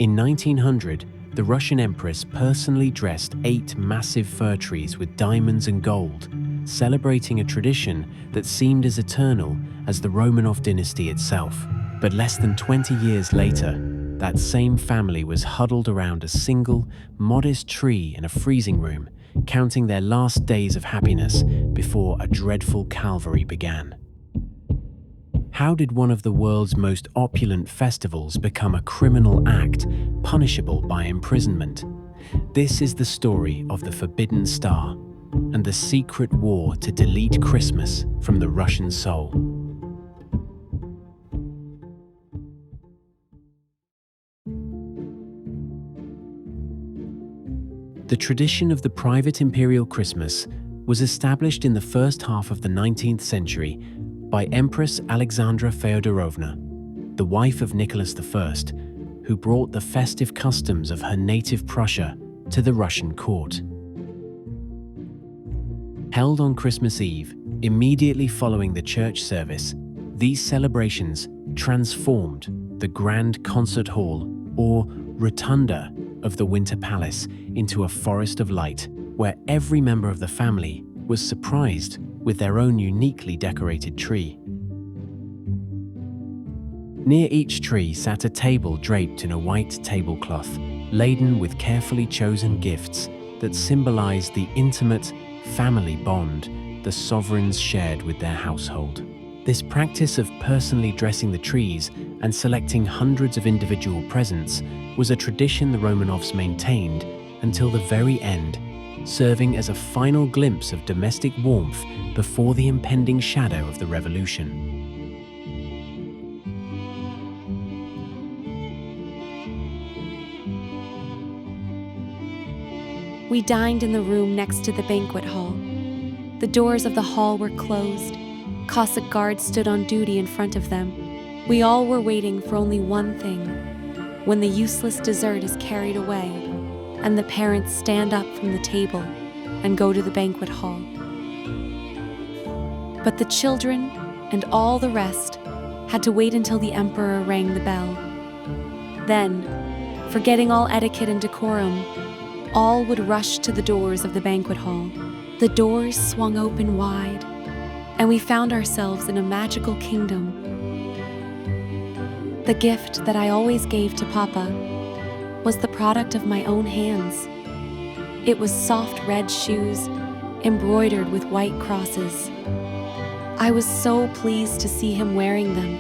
In 1900, the Russian Empress personally dressed 8 massive fir trees with diamonds and gold, celebrating a tradition that seemed as eternal as the Romanov dynasty itself. But less than 20 years later, that same family was huddled around a single, modest tree in a freezing room, counting their last days of happiness before a dreadful Calvary began. How did one of the world's most opulent festivals become a criminal act, punishable by imprisonment? This is the story of the Forbidden Star and the secret war to delete Christmas from the Russian soul. The tradition of the private imperial Christmas was established in the first half of the 19th century by Empress Alexandra Feodorovna, the wife of Nicholas I, who brought the festive customs of her native Prussia to the Russian court. Held on Christmas Eve, immediately following the church service, these celebrations transformed the grand concert hall, or rotunda, of the Winter Palace into a forest of light, where every member of the family was surprised with their own uniquely decorated tree. Near each tree sat a table draped in a white tablecloth, laden with carefully chosen gifts that symbolized the intimate family bond the sovereigns shared with their household. This practice of personally dressing the trees and selecting hundreds of individual presents was a tradition the Romanovs maintained until the very end, serving as a final glimpse of domestic warmth before the impending shadow of the revolution. We dined in the room next to the banquet hall. The doors of the hall were closed. Cossack guards stood on duty in front of them. We all were waiting for only one thing: when the useless dessert is carried away and the parents stand up from the table and go to the banquet hall. But the children and all the rest had to wait until the emperor rang the bell. Then, forgetting all etiquette and decorum, all would rush to the doors of the banquet hall. The doors swung open wide, and we found ourselves in a magical kingdom. The gift that I always gave to Papa was the product of my own hands. It was soft red shoes embroidered with white crosses. I was so pleased to see him wearing them.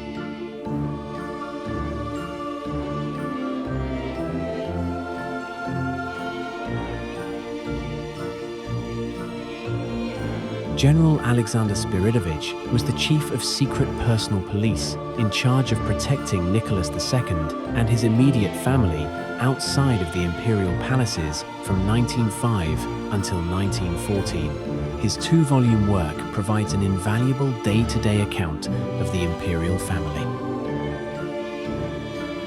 General Alexander Spiridovich was the chief of secret personal police in charge of protecting Nicholas II and his immediate family outside of the imperial palaces from 1905 until 1914. His 2-volume work provides an invaluable day-to-day account of the imperial family.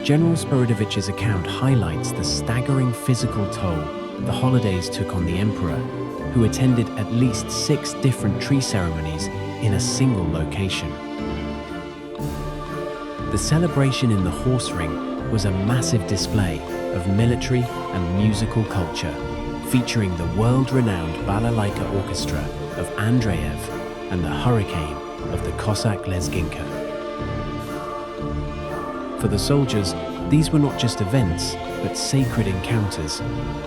General Spiridovich's account highlights the staggering physical toll the holidays took on the emperor, who attended at least 6 different tree ceremonies in a single location. The celebration in the horse ring was a massive display of military and musical culture, featuring the world-renowned balalaika orchestra of Andreev and the hurricane of the Cossack Lezginka. For the soldiers, these were not just events, but sacred encounters.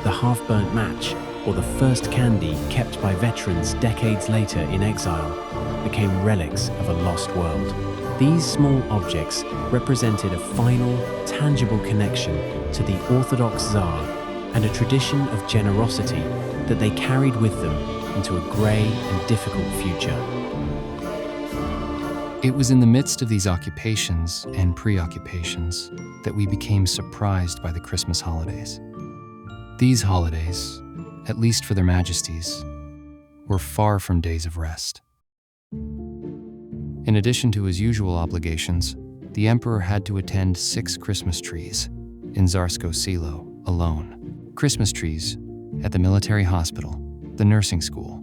The half-burnt match, or the first candy kept by veterans decades later in exile, became relics of a lost world. These small objects represented a final, tangible connection to the Orthodox Tsar and a tradition of generosity that they carried with them into a grey and difficult future. It was in the midst of these occupations and preoccupations that we became surprised by the Christmas holidays. These holidays, at least for their majesties, were far from days of rest. In addition to his usual obligations, the emperor had to attend 6 Christmas trees in Tzarskoe Selo alone. Christmas trees at the military hospital, the nursing school,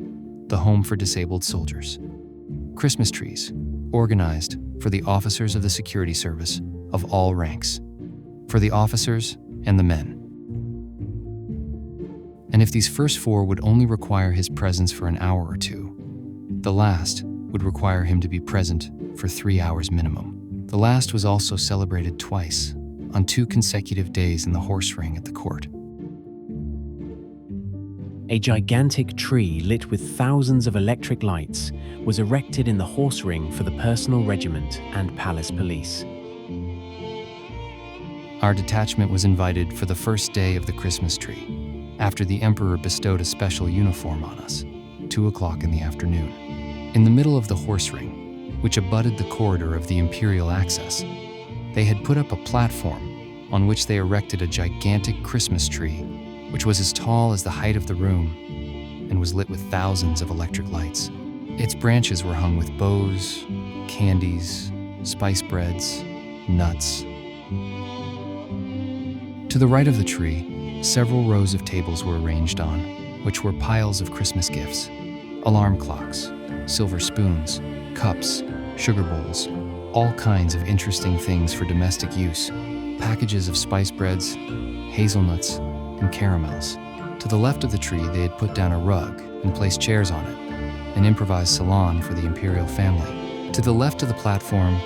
the home for disabled soldiers. Christmas trees organized for the officers of the security service of all ranks. For the officers, and the men. And if these first 4 would only require his presence for an hour or 2, the last would require him to be present for 3 hours minimum. The last was also celebrated twice, on 2 consecutive days in the horse ring at the court. A gigantic tree lit with thousands of electric lights was erected in the horse ring for the personal regiment and palace police. Our detachment was invited for the first day of the Christmas tree, after the Emperor bestowed a special uniform on us, 2 o'clock in the afternoon. In the middle of the horse ring, which abutted the corridor of the Imperial access, they had put up a platform on which they erected a gigantic Christmas tree, which was as tall as the height of the room and was lit with thousands of electric lights. Its branches were hung with bows, candies, spice breads, nuts. To the right of the tree, several rows of tables were arranged on, which were piles of Christmas gifts, alarm clocks, silver spoons, cups, sugar bowls, all kinds of interesting things for domestic use, packages of spice breads, hazelnuts, and caramels. To the left of the tree, they had put down a rug and placed chairs on it, an improvised salon for the Imperial family. To the left of the platform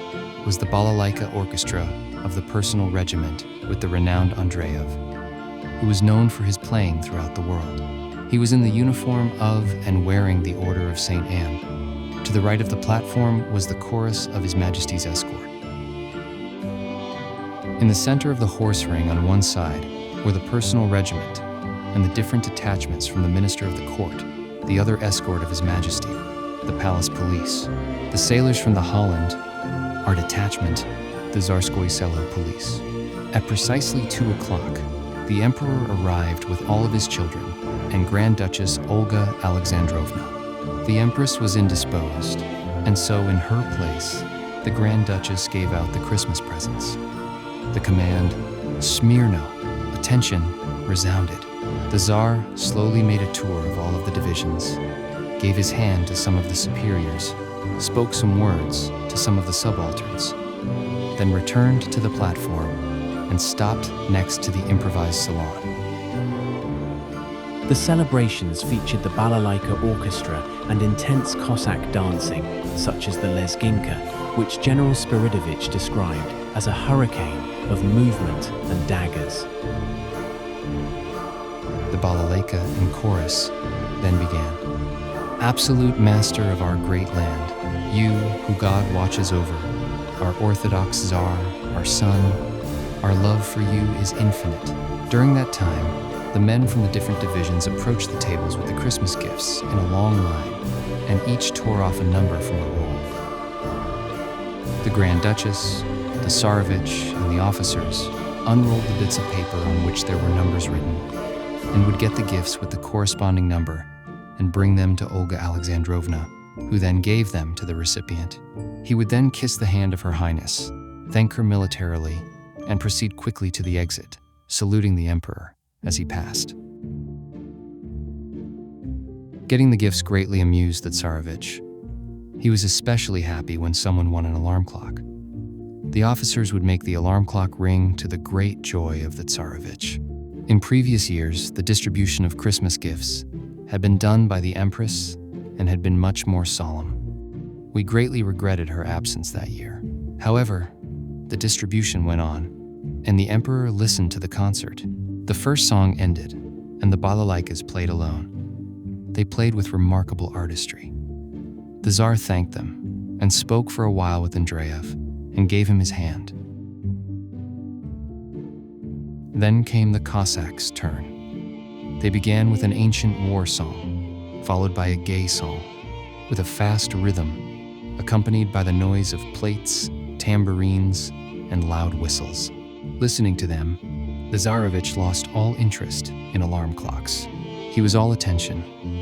was the balalaika orchestra of the personal regiment with the renowned Andreev, who was known for his playing throughout the world. He was in the uniform of and wearing the Order of St. Anne. To the right of the platform was the chorus of His Majesty's escort. In the center of the horse ring on one side were the personal regiment and the different detachments from the Minister of the Court, the other escort of His Majesty, the Palace Police, the sailors from the Holland, our detachment, the Tzarskoe Selo Police. At precisely 2 o'clock, the Emperor arrived with all of his children and Grand Duchess Olga Alexandrovna. The Empress was indisposed, and so in her place, the Grand Duchess gave out the Christmas presents. The command, "Smirno, attention," resounded. The Tsar slowly made a tour of all of the divisions, gave his hand to some of the superiors, spoke some words to some of the subalterns, then returned to the platform and stopped next to the improvised salon. The celebrations featured the balalaika orchestra and intense Cossack dancing, such as the lezginka, which General Spiridovich described as a hurricane of movement and daggers. The balalaika and chorus then began. Absolute master of our great land, you who God watches over, our Orthodox Tsar, our son, our love for you is infinite. During that time, the men from the different divisions approached the tables with the Christmas gifts in a long line, and each tore off a number from a roll. The Grand Duchess, the Tsarevich, and the officers unrolled the bits of paper on which there were numbers written, and would get the gifts with the corresponding number and bring them to Olga Alexandrovna, who then gave them to the recipient. He would then kiss the hand of Her Highness, thank her militarily, and proceed quickly to the exit, saluting the Emperor as he passed. Getting the gifts greatly amused the Tsarevich. He was especially happy when someone won an alarm clock. The officers would make the alarm clock ring to the great joy of the Tsarevich. In previous years, the distribution of Christmas gifts had been done by the Empress and had been much more solemn. We greatly regretted her absence that year. However, the distribution went on, and the Emperor listened to the concert. The first song ended, and the balalaikas played alone. They played with remarkable artistry. The Tsar thanked them and spoke for a while with Andreev and gave him his hand. Then came the Cossacks' turn. They began with an ancient war song, followed by a gay song, with a fast rhythm, accompanied by the noise of plates, tambourines, and loud whistles. Listening to them, the Tsarevich lost all interest in alarm clocks. He was all attention,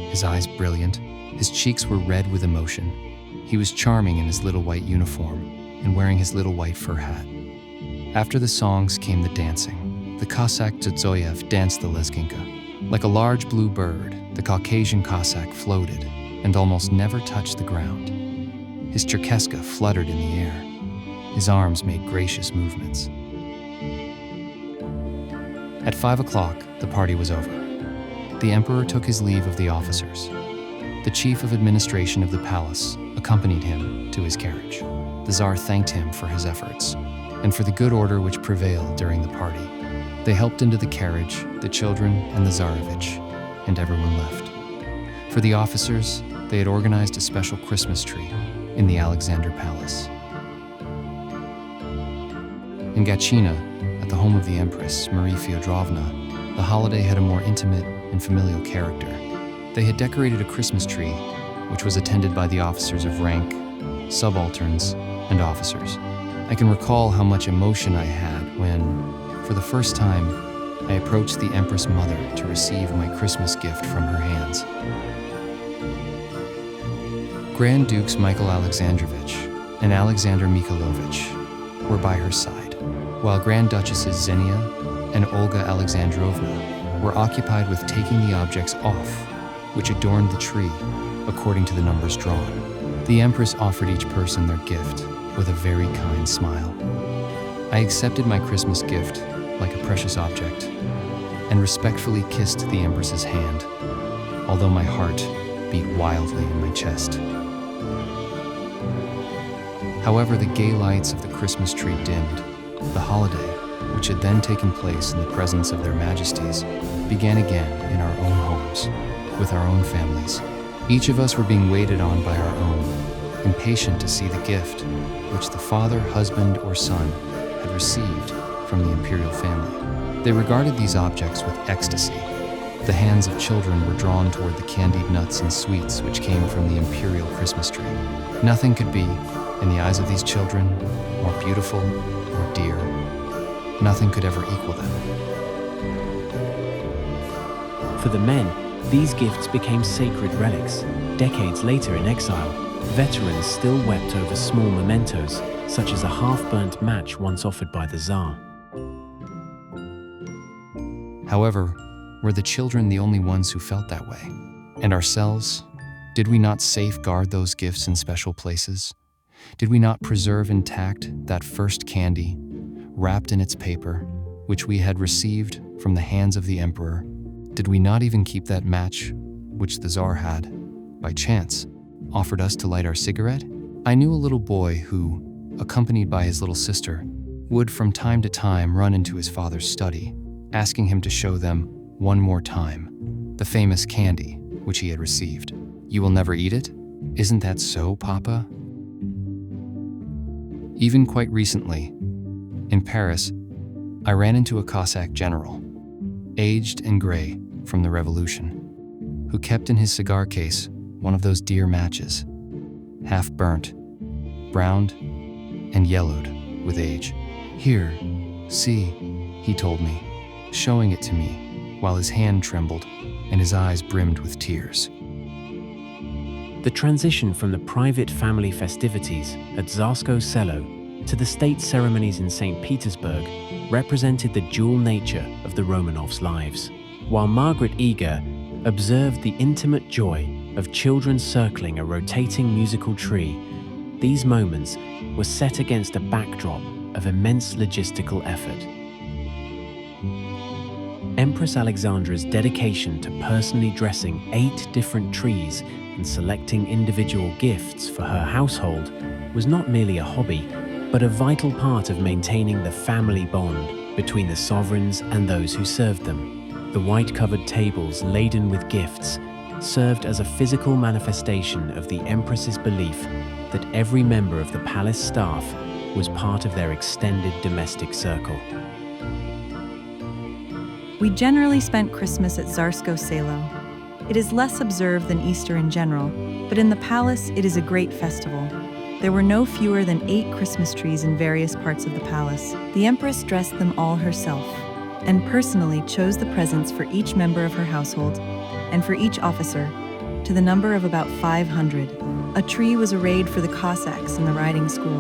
his eyes brilliant, his cheeks were red with emotion. He was charming in his little white uniform and wearing his little white fur hat. After the songs came the dancing. The Cossack Dzodzoyev danced the lezginka. Like a large blue bird, the Caucasian Cossack floated and almost never touched the ground. His Cherkeska fluttered in the air. His arms made gracious movements. At 5 o'clock, the party was over. The emperor took his leave of the officers. The chief of administration of the palace accompanied him to his carriage. The Tsar thanked him for his efforts and for the good order which prevailed during the party. They helped into the carriage, the children and the Tsarevich, and everyone left. For the officers, they had organized a special Christmas tree in the Alexander Palace. In Gatchina, at the home of the Empress, Marie Fyodorovna, the holiday had a more intimate and familial character. They had decorated a Christmas tree, which was attended by the officers of rank, subalterns, and officers. I can recall how much emotion I had when, for the first time, I approached the Empress Mother to receive my Christmas gift from her hands. Grand Dukes Michael Alexandrovich and Alexander Mikhailovich were by her side, while Grand Duchesses Xenia and Olga Alexandrovna were occupied with taking the objects off, which adorned the tree according to the numbers drawn. The Empress offered each person their gift with a very kind smile. I accepted my Christmas gift like a precious object and respectfully kissed the Empress's hand, although my heart beat wildly in my chest. However, the gay lights of the Christmas tree dimmed. The holiday, which had then taken place in the presence of their majesties, began again in our own homes, with our own families. Each of us were being waited on by our own, impatient to see the gift which the father, husband, or son had received from the Imperial family. They regarded these objects with ecstasy. The hands of children were drawn toward the candied nuts and sweets which came from the Imperial Christmas tree. Nothing could be, in the eyes of these children, more beautiful or dear. Nothing could ever equal them. For the men, these gifts became sacred relics. Decades later in exile, veterans still wept over small mementos, such as a half-burnt match once offered by the Tsar. However, were the children the only ones who felt that way? And ourselves? Did we not safeguard those gifts in special places? Did we not preserve intact that first candy, wrapped in its paper, which we had received from the hands of the emperor? Did we not even keep that match, which the Tsar had, by chance, offered us to light our cigarette? I knew a little boy who, accompanied by his little sister, would from time to time run into his father's study, asking him to show them, one more time, the famous candy which he had received. "You will never eat it? Isn't that so, Papa?" Even quite recently, in Paris, I ran into a Cossack general, aged and gray from the revolution, who kept in his cigar case one of those dear matches, half burnt, browned, and yellowed with age. "Here, see," he told me, showing it to me while his hand trembled and his eyes brimmed with tears. The transition from the private family festivities at Tzarskoe Selo to the state ceremonies in St. Petersburg represented the dual nature of the Romanovs' lives. While Margaret eager observed the intimate joy of children circling a rotating musical tree, these moments were set against a backdrop of immense logistical effort. Empress Alexandra's dedication to personally dressing 8 different trees and selecting individual gifts for her household was not merely a hobby, but a vital part of maintaining the family bond between the sovereigns and those who served them. The white-covered tables laden with gifts served as a physical manifestation of the Empress's belief that every member of the palace staff was part of their extended domestic circle. We generally spent Christmas at Tzarskoe Selo. It is less observed than Easter in general, but in the palace it is a great festival. There were no fewer than 8 Christmas trees in various parts of the palace. The Empress dressed them all herself, and personally chose the presents for each member of her household, and for each officer, to the number of about 500. A tree was arrayed for the Cossacks in the riding school.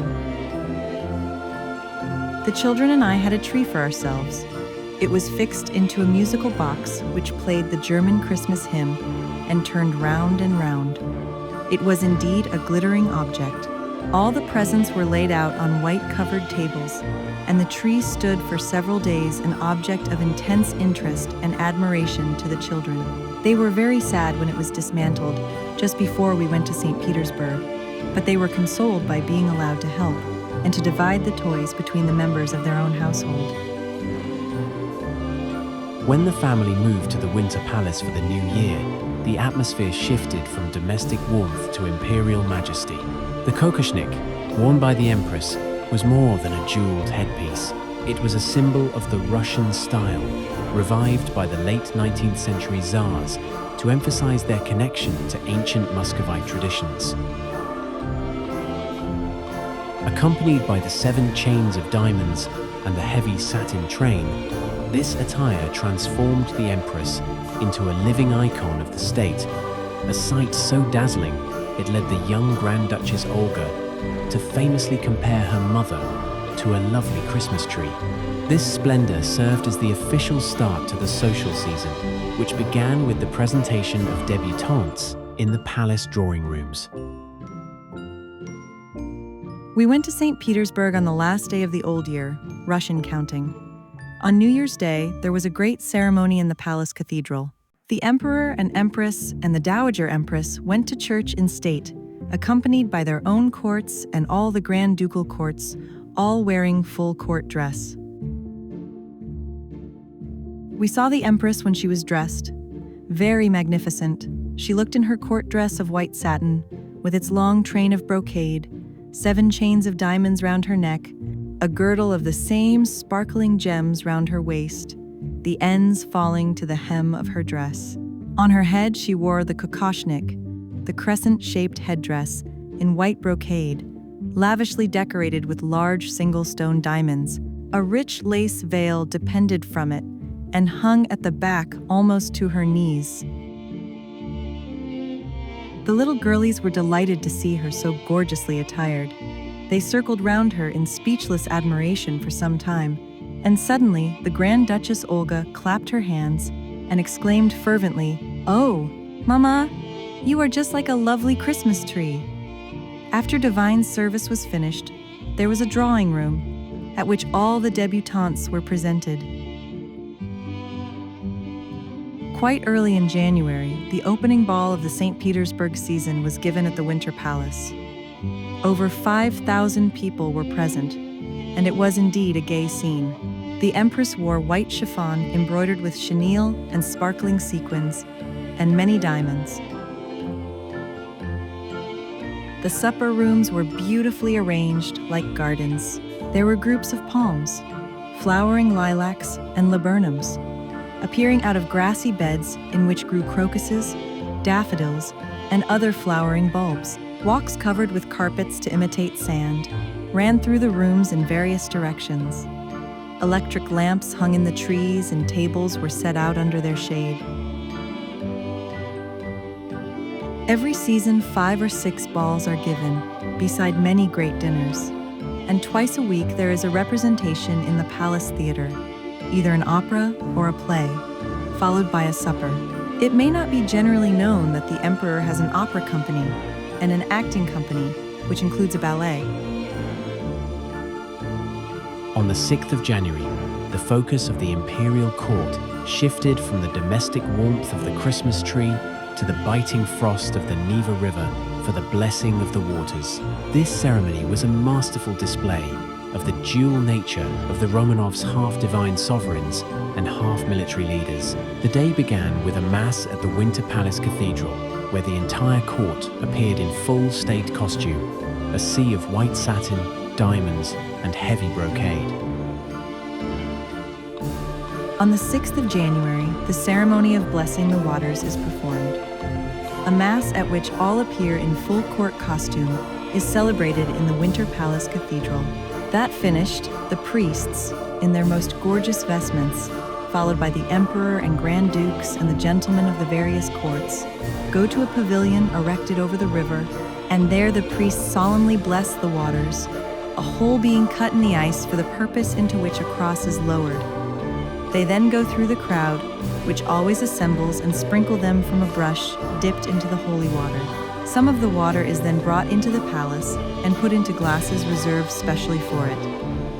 The children and I had a tree for ourselves. It was fixed into a musical box which played the German Christmas hymn and turned round and round. It was indeed a glittering object, All the presents were laid out on white-covered tables, and the tree stood for several days an object of intense interest and admiration to the children. They were very sad when it was dismantled, just before we went to St. Petersburg, but they were consoled by being allowed to help and to divide the toys between the members of their own household. When the family moved to the Winter Palace for the new year, the atmosphere shifted from domestic warmth to imperial majesty. The kokoshnik, worn by the Empress, was more than a jeweled headpiece. It was a symbol of the Russian style, revived by the late 19th century Tsars to emphasize their connection to ancient Muscovite traditions. Accompanied by the 7 chains of diamonds and the heavy satin train, this attire transformed the Empress into a living icon of the state, a sight so dazzling it led the young Grand Duchess Olga to famously compare her mother to a lovely Christmas tree. This splendor served as the official start to the social season, which began with the presentation of débutantes in the palace drawing rooms. We went to St. Petersburg on the last day of the old year, Russian counting. On New Year's Day, there was a great ceremony in the palace cathedral. The Emperor and Empress and the Dowager Empress went to church in state, accompanied by their own courts and all the Grand Ducal courts, all wearing full court dress. We saw the Empress when she was dressed. Very magnificent. She looked in her court dress of white satin, with its long train of brocade, 7 chains of diamonds round her neck, a girdle of the same sparkling gems round her waist, the ends falling to the hem of her dress. On her head she wore the kokoshnik, the crescent-shaped headdress, in white brocade, lavishly decorated with large single-stone diamonds. A rich lace veil depended from it and hung at the back almost to her knees. The little girlies were delighted to see her so gorgeously attired. They circled round her in speechless admiration for some time, and suddenly the Grand Duchess Olga clapped her hands and exclaimed fervently, "Oh, Mama, you are just like a lovely Christmas tree." After divine service was finished, there was a drawing room, at which all the débutantes were presented. Quite early in January, the opening ball of the St. Petersburg season was given at the Winter Palace. Over 5,000 people were present, and it was indeed a gay scene. The Empress wore white chiffon embroidered with chenille and sparkling sequins, and many diamonds. The supper rooms were beautifully arranged like gardens. There were groups of palms, flowering lilacs, and laburnums, appearing out of grassy beds in which grew crocuses, daffodils, and other flowering bulbs. Walks covered with carpets to imitate sand ran through the rooms in various directions. Electric lamps hung in the trees and tables were set out under their shade. Every season, 5 or 6 balls are given, beside many great dinners. And twice a week there is a representation in the Palace Theater, either an opera or a play, followed by a supper. It may not be generally known that the Emperor has an opera company and an acting company, which includes a ballet. On the 6th of January, the focus of the Imperial Court shifted from the domestic warmth of the Christmas tree to the biting frost of the Neva River for the blessing of the waters. This ceremony was a masterful display of the dual nature of the Romanovs' half-divine sovereigns and half-military leaders. The day began with a mass at the Winter Palace Cathedral, where the entire court appeared in full state costume, a sea of white satin, diamonds, and heavy brocade. On the 6th of January, the ceremony of blessing the waters is performed. A mass at which all appear in full court costume is celebrated in the Winter Palace Cathedral. That finished, the priests, in their most gorgeous vestments, followed by the Emperor and Grand Dukes and the gentlemen of the various courts, go to a pavilion erected over the river, and there the priests solemnly bless the waters, a hole being cut in the ice for the purpose into which a cross is lowered. They then go through the crowd, which always assembles, and sprinkle them from a brush dipped into the holy water. Some of the water is then brought into the palace and put into glasses reserved specially for it,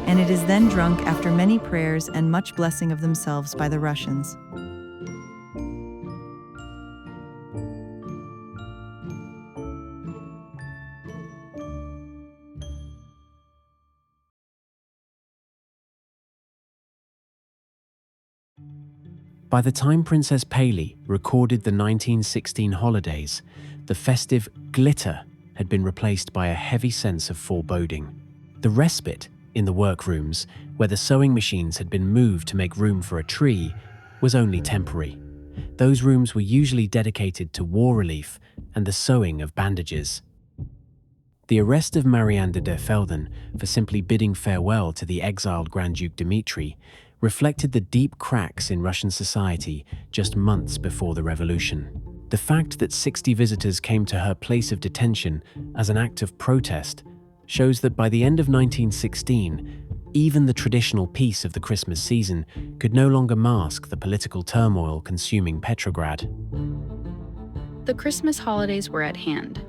and it is then drunk after many prayers and much blessing of themselves by the Russians. By the time Princess Paley recorded the 1916 holidays, the festive glitter had been replaced by a heavy sense of foreboding. The respite in the workrooms, where the sewing machines had been moved to make room for a tree, was only temporary. Those rooms were usually dedicated to war relief and the sewing of bandages. The arrest of Marianne de der Felden for simply bidding farewell to the exiled Grand Duke Dmitri reflected the deep cracks in Russian society just months before the revolution. The fact that 60 visitors came to her place of detention as an act of protest shows that by the end of 1916, even the traditional peace of the Christmas season could no longer mask the political turmoil consuming Petrograd. The Christmas holidays were at hand.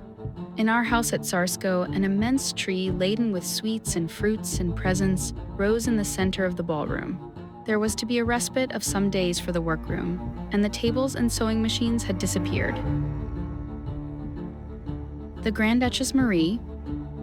In our house at Tzarskoe, an immense tree laden with sweets and fruits and presents rose in the center of the ballroom. There was to be a respite of some days for the workroom, and the tables and sewing machines had disappeared. The Grand Duchess Marie,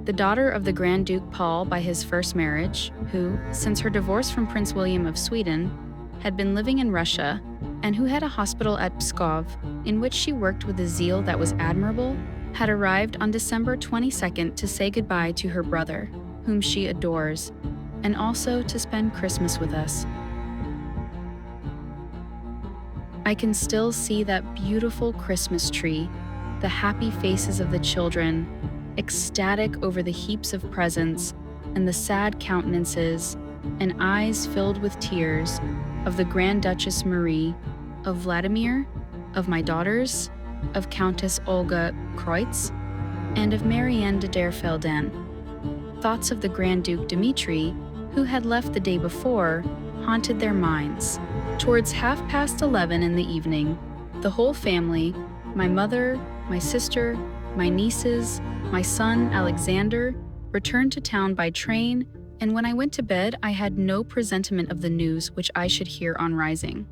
the daughter of the Grand Duke Paul by his first marriage, who, since her divorce from Prince William of Sweden, had been living in Russia, and who had a hospital at Pskov, in which she worked with a zeal that was admirable, had arrived on December 22nd to say goodbye to her brother, whom she adores, and also to spend Christmas with us. I can still see that beautiful Christmas tree, the happy faces of the children, ecstatic over the heaps of presents, and the sad countenances and eyes filled with tears of the Grand Duchess Marie, of Vladimir, of my daughters, of Countess Olga Kreutz, and of Marianne de der Felden. Thoughts of the Grand Duke Dmitri, who had left the day before, haunted their minds. Towards 11:30 in the evening, the whole family, my mother, my sister, my nieces, my son Alexander, returned to town by train, and when I went to bed, I had no presentiment of the news which I should hear on rising.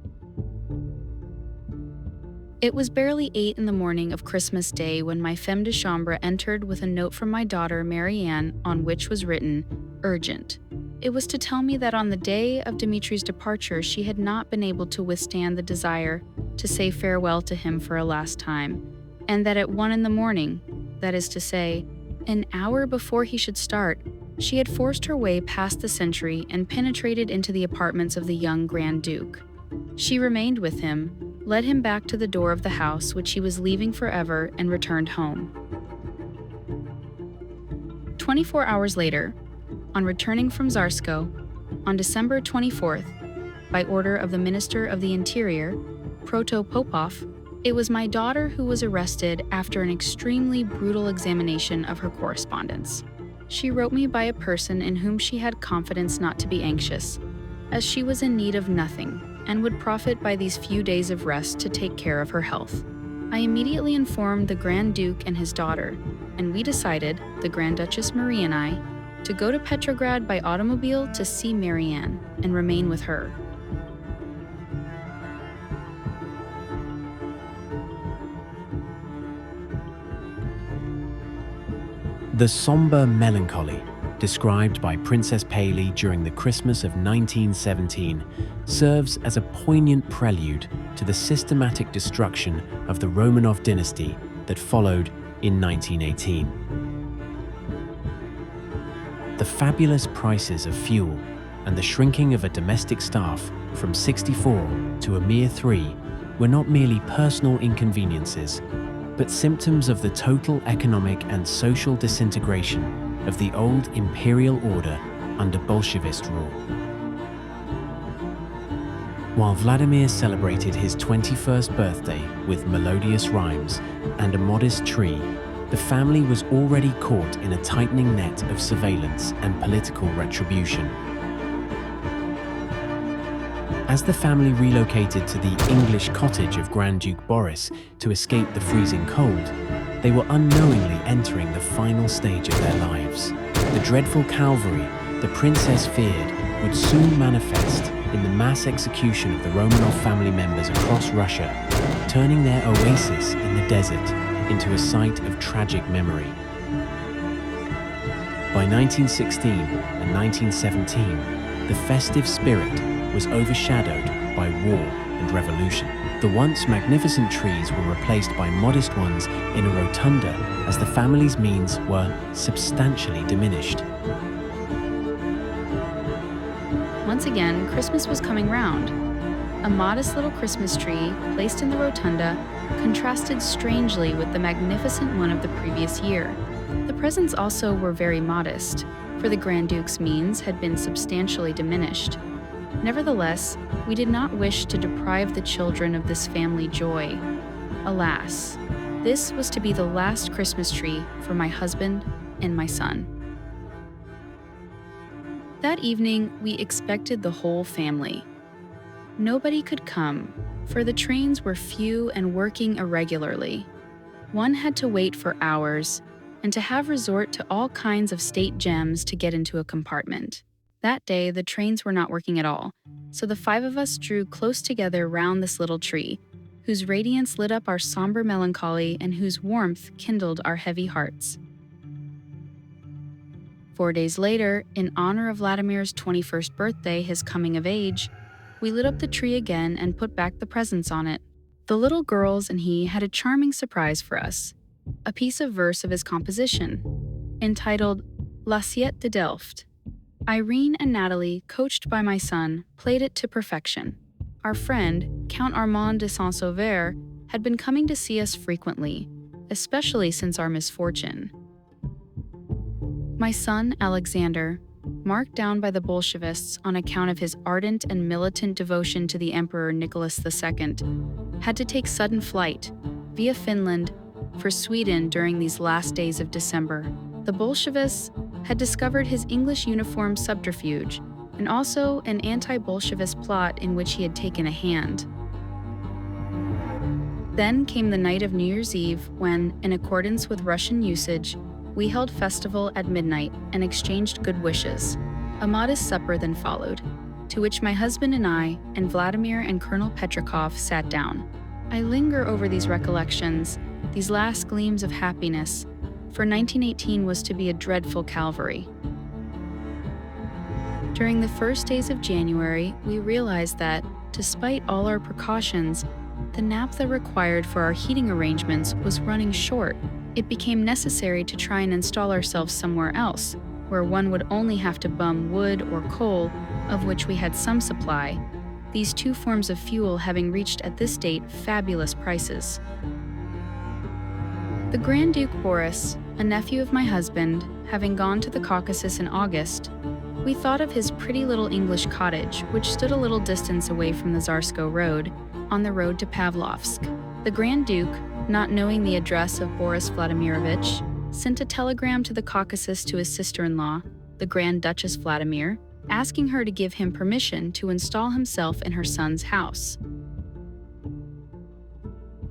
It was barely 8 in the morning of Christmas Day when my femme de chambre entered with a note from my daughter Marianne on which was written, "Urgent." It was to tell me that on the day of Dmitri's departure she had not been able to withstand the desire to say farewell to him for a last time, and that at 1 in the morning, that is to say, an hour before he should start, she had forced her way past the sentry and penetrated into the apartments of the young Grand Duke. She remained with him, led him back to the door of the house which he was leaving forever, and returned home. 24 hours later, on returning from Tzarskoe, on December 24th, by order of the Minister of the Interior, Protopopov, it was my daughter who was arrested after an extremely brutal examination of her correspondence. She wrote me by a person in whom she had confidence not to be anxious, as she was in need of nothing and would profit by these few days of rest to take care of her health. I immediately informed the Grand Duke and his daughter, and we decided, the Grand Duchess Marie and I, to go to Petrograd by automobile to see Marianne and remain with her. The somber melancholy described by Princess Paley during the Christmas of 1917 serves as a poignant prelude to the systematic destruction of the Romanov dynasty that followed in 1918. The fabulous prices of fuel and the shrinking of a domestic staff from 64 to a mere 3 were not merely personal inconveniences, but symptoms of the total economic and social disintegration of the old imperial order under Bolshevist rule. While Vladimir celebrated his 21st birthday with melodious rhymes and a modest tree, the family was already caught in a tightening net of surveillance and political retribution. As the family relocated to the English cottage of Grand Duke Boris to escape the freezing cold, they were unknowingly entering the final stage of their lives. The dreadful Calvary the princess feared would soon manifest in the mass execution of the Romanov family members across Russia, turning their oasis in the desert into a site of tragic memory. By 1916 and 1917, the festive spirit was overshadowed by war and revolution. The once magnificent trees were replaced by modest ones in a rotunda as the family's means were substantially diminished. Once again, Christmas was coming round. A modest little Christmas tree, placed in the rotunda, contrasted strangely with the magnificent one of the previous year. The presents also were very modest, for the Grand Duke's means had been substantially diminished. Nevertheless, we did not wish to deprive the children of this family joy. Alas, this was to be the last Christmas tree for my husband and my son. That evening, we expected the whole family. Nobody could come, for the trains were few and working irregularly. One had to wait for hours and to have resort to all kinds of state gems to get into a compartment. That day, the trains were not working at all, so the five of us drew close together round this little tree, whose radiance lit up our somber melancholy and whose warmth kindled our heavy hearts. 4 days later, in honor of Vladimir's 21st birthday, his coming of age, we lit up the tree again and put back the presents on it. The little girls and he had a charming surprise for us, a piece of verse of his composition, entitled L'Assiette de Delft. Irene and Natalie, coached by my son, played it to perfection. Our friend, Count Armand de Saint-Sauveur, had been coming to see us frequently, especially since our misfortune. My son, Alexander, marked down by the Bolshevists on account of his ardent and militant devotion to the Emperor Nicholas II, had to take sudden flight, via Finland, for Sweden during these last days of December. The Bolshevists had discovered his English uniform subterfuge and also an anti-Bolshevist plot in which he had taken a hand. Then came the night of New Year's Eve when, in accordance with Russian usage, we held festival at midnight and exchanged good wishes. A modest supper then followed, to which my husband and I and Vladimir and Colonel Petrakov sat down. I linger over these recollections, these last gleams of happiness, for 1918 was to be a dreadful Calvary. During the first days of January, we realized that, despite all our precautions, the naphtha required for our heating arrangements was running short. It became necessary to try and install ourselves somewhere else, where one would only have to bum wood or coal, of which we had some supply, these two forms of fuel having reached at this date fabulous prices. The Grand Duke Boris, a nephew of my husband, having gone to the Caucasus in August, we thought of his pretty little English cottage, which stood a little distance away from the Tzarskoe road, on the road to Pavlovsk. The Grand Duke, not knowing the address of Boris Vladimirovich, sent a telegram to the Caucasus to his sister-in-law, the Grand Duchess Vladimir, asking her to give him permission to install himself in her son's house.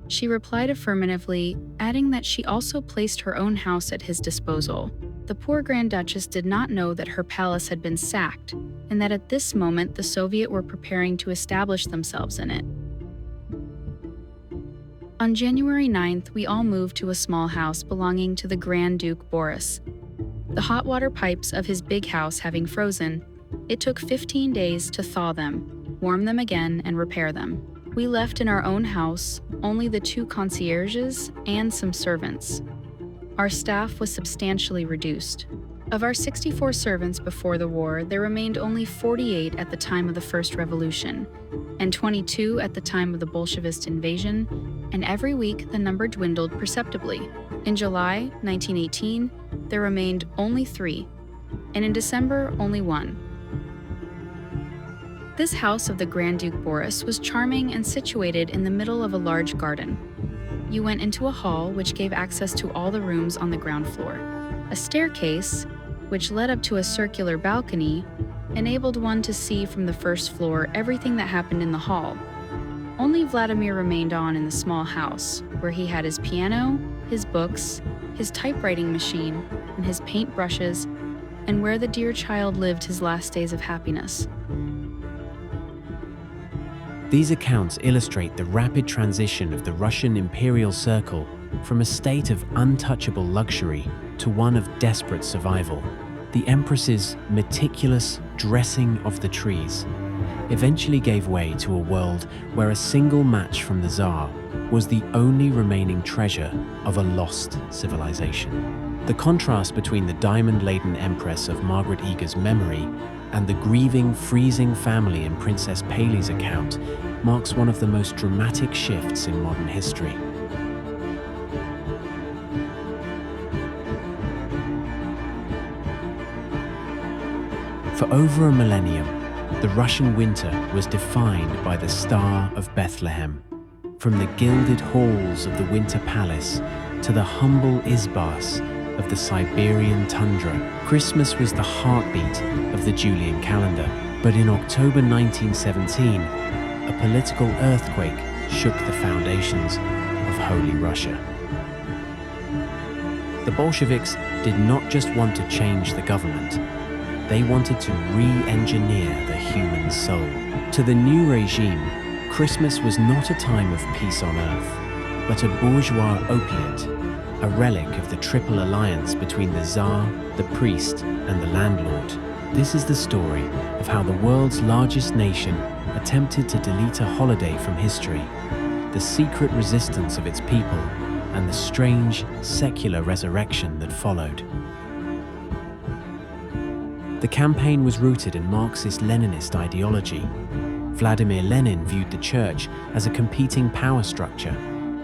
She replied affirmatively, adding that she also placed her own house at his disposal. The poor Grand Duchess did not know that her palace had been sacked, and that at this moment the Soviet were preparing to establish themselves in it. On January 9th, we all moved to a small house belonging to the Grand Duke Boris. The hot water pipes of his big house having frozen, it took 15 days to thaw them, warm them again, and repair them. We left in our own house only the 2 concierges and some servants. Our staff was substantially reduced. Of our 64 servants before the war, there remained only 48 at the time of the First Revolution, and 22 at the time of the Bolshevist invasion, and every week the number dwindled perceptibly. In July 1918, there remained only 3, and in December, only 1. This house of the Grand Duke Boris was charming and situated in the middle of a large garden. You went into a hall which gave access to all the rooms on the ground floor. A staircase, which led up to a circular balcony, enabled one to see from the first floor everything that happened in the hall. Only Vladimir remained on in the small house, where he had his piano, his books, his typewriting machine, and his paintbrushes, and where the dear child lived his last days of happiness. These accounts illustrate the rapid transition of the Russian imperial circle from a state of untouchable luxury to one of desperate survival. The Empress's meticulous dressing of the trees eventually gave way to a world where a single match from the Tsar was the only remaining treasure of a lost civilization. The contrast between the diamond-laden Empress of Margaret Eager's memory and the grieving, freezing family in Princess Paley's account marks one of the most dramatic shifts in modern history. For over a millennium, the Russian winter was defined by the Star of Bethlehem. From the gilded halls of the Winter Palace to the humble izbas of the Siberian tundra, Christmas was the heartbeat of the Julian calendar. But in October 1917, a political earthquake shook the foundations of Holy Russia. The Bolsheviks did not just want to change the government, they wanted to re-engineer the human soul. To the new regime, Christmas was not a time of peace on earth, but a bourgeois opiate, a relic of the triple alliance between the Tsar, the priest, and the landlord. This is the story of how the world's largest nation attempted to delete a holiday from history, the secret resistance of its people, and the strange, secular resurrection that followed. The campaign was rooted in Marxist-Leninist ideology. Vladimir Lenin viewed the church as a competing power structure.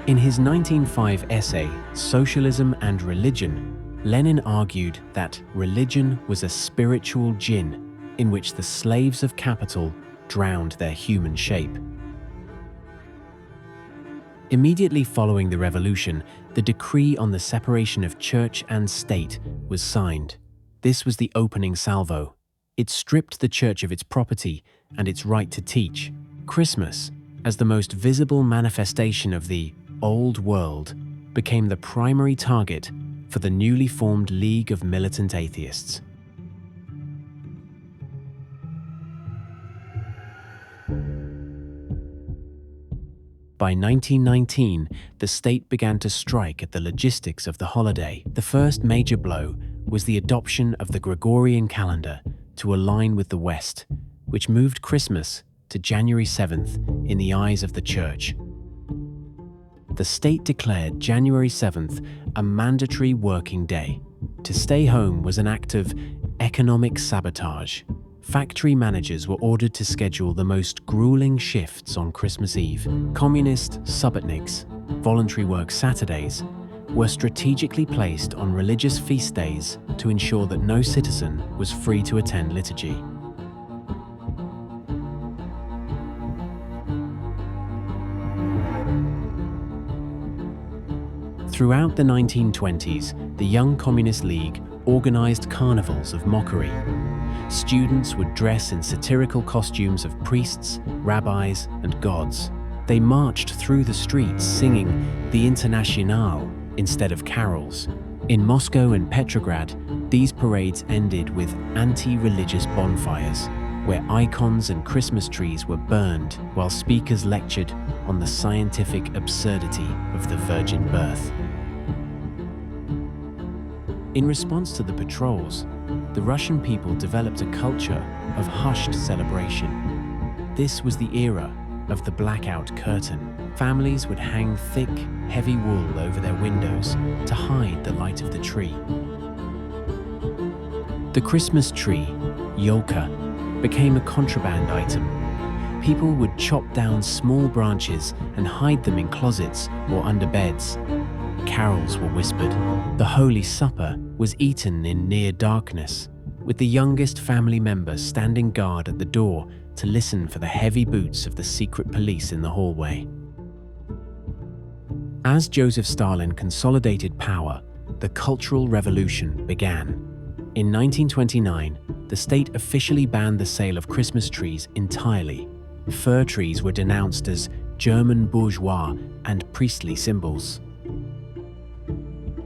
In his 1905 essay, Socialism and Religion, Lenin argued that religion was a spiritual djinn in which the slaves of capital drowned their human shape. Immediately following the revolution, the decree on the separation of church and state was signed. This was the opening salvo. It stripped the church of its property and its right to teach. Christmas, as the most visible manifestation of the old world, became the primary target for the newly formed League of Militant Atheists. By 1919, the state began to strike at the logistics of the holiday. The first major blow was the adoption of the Gregorian calendar to align with the West, which moved Christmas to January 7th in the eyes of the Church. The state declared January 7th a mandatory working day. To stay home was an act of economic sabotage. Factory managers were ordered to schedule the most grueling shifts on Christmas Eve. Communist subbotniks, voluntary work Saturdays, were strategically placed on religious feast days to ensure that no citizen was free to attend liturgy. Throughout the 1920s, the Young Communist League organized carnivals of mockery. Students would dress in satirical costumes of priests, rabbis, and gods. They marched through the streets singing the Internationale instead of carols. In Moscow and Petrograd, these parades ended with anti-religious bonfires, where icons and Christmas trees were burned while speakers lectured on the scientific absurdity of the virgin birth. In response to the patrols, the Russian people developed a culture of hushed celebration. This was the era of the blackout curtain. Families would hang thick, heavy wool over their windows to hide the light of the tree. The Christmas tree, yolka, became a contraband item. People would chop down small branches and hide them in closets or under beds. Carols were whispered. The Holy Supper was eaten in near darkness, with the youngest family member standing guard at the door to listen for the heavy boots of the secret police in the hallway. As Joseph Stalin consolidated power, the Cultural Revolution began. In 1929, the state officially banned the sale of Christmas trees entirely. Fir trees were denounced as German bourgeois and priestly symbols.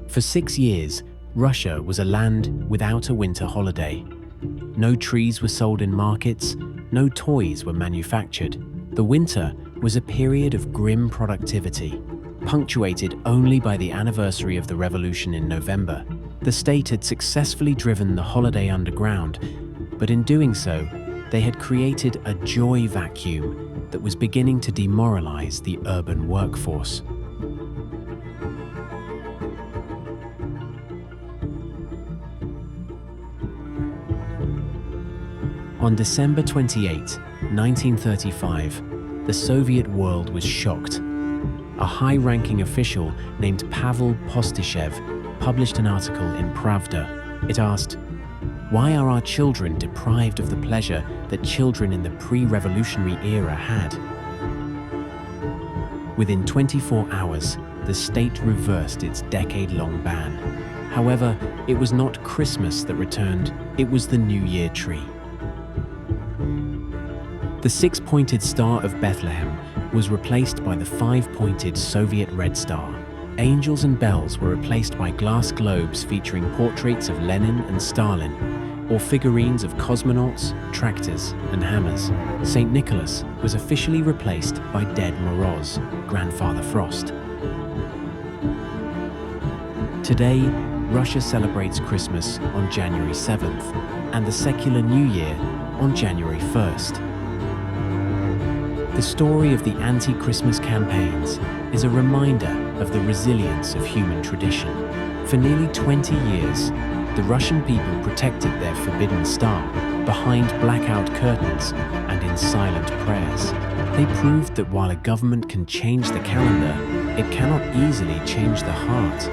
For 6 years, Russia was a land without a winter holiday. No trees were sold in markets, no toys were manufactured. The winter was a period of grim productivity, punctuated only by the anniversary of the revolution in November. The state had successfully driven the holiday underground, but in doing so, they had created a joy vacuum that was beginning to demoralize the urban workforce. On December 28, 1935, the Soviet world was shocked. A high-ranking official named Pavel Postyshev published an article in Pravda. It asked, "Why are our children deprived of the pleasure that children in the pre-revolutionary era had?" Within 24 hours, the state reversed its decade-long ban. However, it was not Christmas that returned, it was the New Year tree. The 6-pointed Star of Bethlehem was replaced by the 5-pointed Soviet Red Star. Angels and bells were replaced by glass globes featuring portraits of Lenin and Stalin, or figurines of cosmonauts, tractors, and hammers. St. Nicholas was officially replaced by Dead Moroz, Grandfather Frost. Today, Russia celebrates Christmas on January 7th, and the secular New Year on January 1st. The story of the anti-Christmas campaigns is a reminder of the resilience of human tradition. For nearly 20 years, the Russian people protected their forbidden star behind blackout curtains and in silent prayers. They proved that while a government can change the calendar, it cannot easily change the heart.